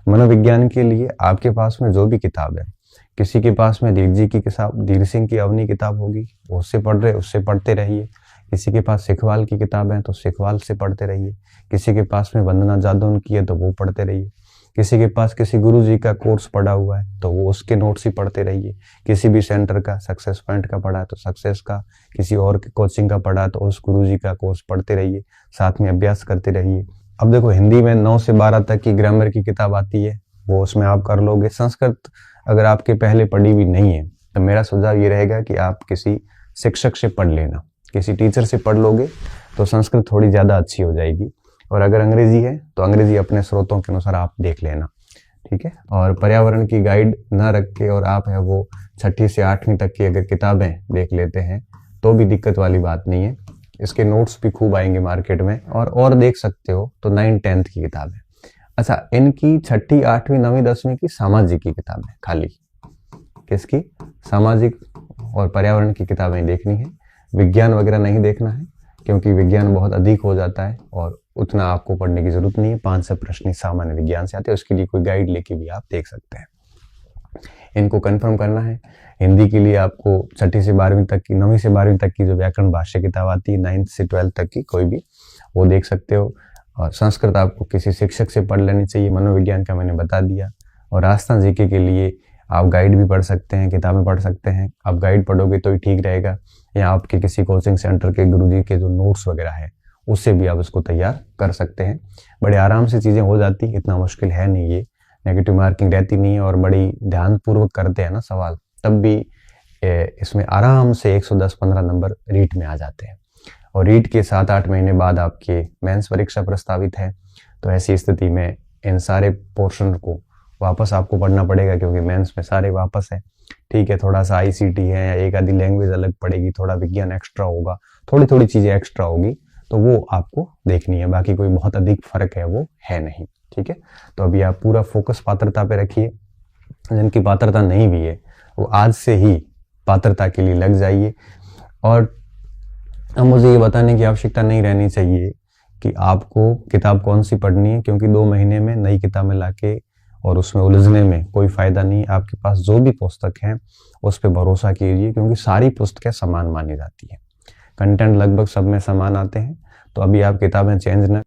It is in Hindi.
मनोविज्ञान के लिए आपके पास में जो भी किताब है, किसी के पास में धीर जी की किताब, धीर सिंह की अवनी किताब होगी, उससे पढ़ते रहिए। किसी के पास सिखवाल की किताब है तो सिखवाल से पढ़ते रहिए। किसी के पास में वंदना जादौन की है तो वो पढ़ते रहिए। किसी के पास किसी गुरु जी का कोर्स पढ़ा हुआ है तो वो उसके नोट्स ही पढ़ते रहिए। किसी भी सेंटर का, सक्सेस पॉइंट का पढ़ा है तो सक्सेस का, किसी और कोचिंग का पढ़ा है तो उस गुरु जी का कोर्स पढ़ते रहिए, साथ में अभ्यास करते रहिए। अब देखो, हिंदी में 9 से 12 तक की ग्रामर की किताब आती है, वो उसमें आप कर लोगे। संस्कृत अगर आपके पहले पढ़ी हुई नहीं है तो मेरा सुझाव ये रहेगा कि आप किसी शिक्षक से पढ़ लेना, किसी टीचर से पढ़ लोगे तो संस्कृत थोड़ी ज़्यादा अच्छी हो जाएगी। और अगर अंग्रेजी है तो अंग्रेजी अपने स्रोतों के अनुसार आप देख लेना, ठीक है। और पर्यावरण की गाइड ना रख के और आप है वो 6ठी से 8वीं तक की अगर किताबें देख लेते हैं तो भी दिक्कत वाली बात नहीं है। इसके नोट्स भी खूब आएंगे मार्केट में। और देख सकते हो तो 9th-10th की किताब है। अच्छा, इनकी 6ठी, 8वीं, 9वीं, 10वीं की सामाजिक की किताब है खाली। किसकी? सामाजिक और पर्यावरण की किताबें देखनी है, विज्ञान वगैरह नहीं देखना है, क्योंकि विज्ञान बहुत अधिक हो जाता है और उतना आपको पढ़ने की जरूरत नहीं है। 5 से प्रश्न सामान्य विज्ञान से आते हैं, उसके लिए कोई गाइड लेके भी आप देख सकते हैं। इनको कंफर्म करना है। हिंदी के लिए आपको 6ठी से 12वीं तक की, 9वीं से 12वीं तक की जो व्याकरण भाष्य किताब आती है, 9th से 12th तक की कोई भी, वो देख सकते हो। और संस्कृत आपको किसी शिक्षक से पढ़ लेनी चाहिए, मनोविज्ञान का मैंने बता दिया। और राजस्थान जीके के लिए आप गाइड भी पढ़ सकते हैं, किताबें पढ़ सकते हैं। आप गाइड पढ़ोगे तो ही ठीक रहेगा, या आपके किसी कोचिंग सेंटर के गुरुजी के जो नोट्स वगैरह है उससे भी आप इसको तैयार कर सकते हैं। बड़े आराम से चीज़ें हो जाती, इतना मुश्किल है नहीं ये, नेगेटिव मार्किंग रहती नहीं है। और बड़ी ध्यानपूर्वक करते हैं ना सवाल, तब भी इसमें आराम से 110-15 नंबर रीट में आ जाते हैं। और रीट के 7-8 महीने बाद आपके मेंस परीक्षा प्रस्तावित है, तो ऐसी स्थिति में इन सारे पोर्शन को वापस आपको पढ़ना पड़ेगा, क्योंकि मेंस में सारे वापस है, ठीक है। थोड़ा सा आईसीटी है या एक आधी लैंग्वेज अलग पड़ेगी, थोड़ा विज्ञान एक्स्ट्रा होगा, थोड़ी चीज़ें एक्स्ट्रा होगी, तो वो आपको देखनी है। बाकी कोई बहुत अधिक फर्क है वो है नहीं, ठीक है। तो अभी आप पूरा फोकस पात्रता पे रखिए। जिनकी पात्रता नहीं भी है वो आज से ही पात्रता के लिए लग जाइए। और अब मुझे ये बताने की आवश्यकता नहीं रहनी चाहिए कि आपको किताब कौन सी पढ़नी है, क्योंकि 2 महीने में नई किताबें लाके और उसमें उलझने में कोई फायदा नहीं। आपके पास जो भी पुस्तक है उस पर भरोसा कीजिए, क्योंकि सारी पुस्तकें समान मानी जाती है, कंटेंट लगभग सब में समान आते हैं। तो अभी आप किताबें चेंज न